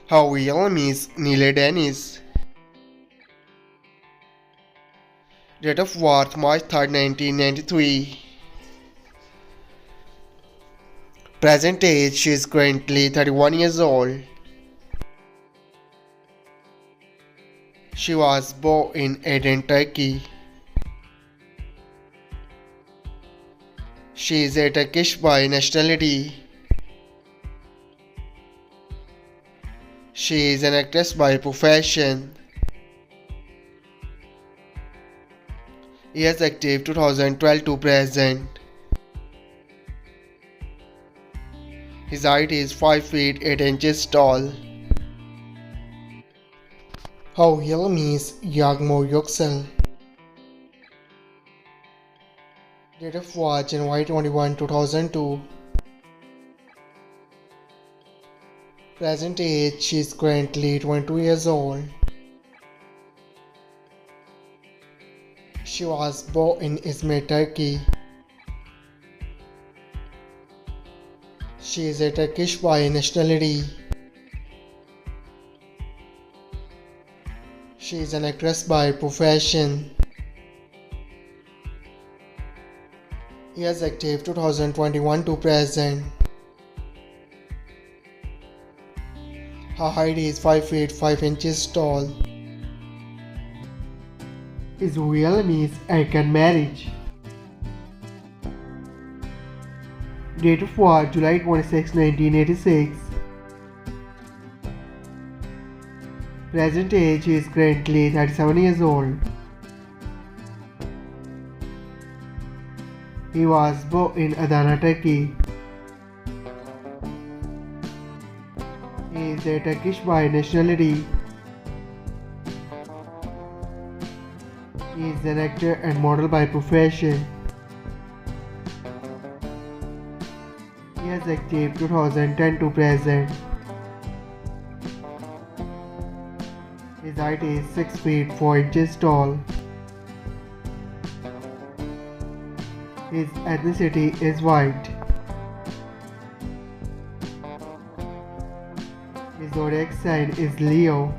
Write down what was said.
Her real name is Nilay Deniz. Date of birth March 3rd, 1993. Present age she is currently 31 years old. She was born in Aden, Turkey. She is a Turkish by nationality. She is an actress by profession. Years active 2012 to present. His height is 5 feet 8 inches tall. Her real name is Yagmur Yuksel. Date of birth January 2002. Present age she is currently 22 years old. She was born in Izmir, Turkey. She is a Turkish by nationality. She is an actress by profession. Years active 2021 to present. Her height is 5 feet 5 inches tall. His real name is Erkan Meric. Date of birth July 26, 1986. Present age is currently 37 years old. He was born in Adana, Turkey. He is a Turkish by nationality. He is an actor and model by profession. He is active 2010 to present. His height is 6 feet 4 inches tall. His ethnicity is white. His zodiac sign is Leo.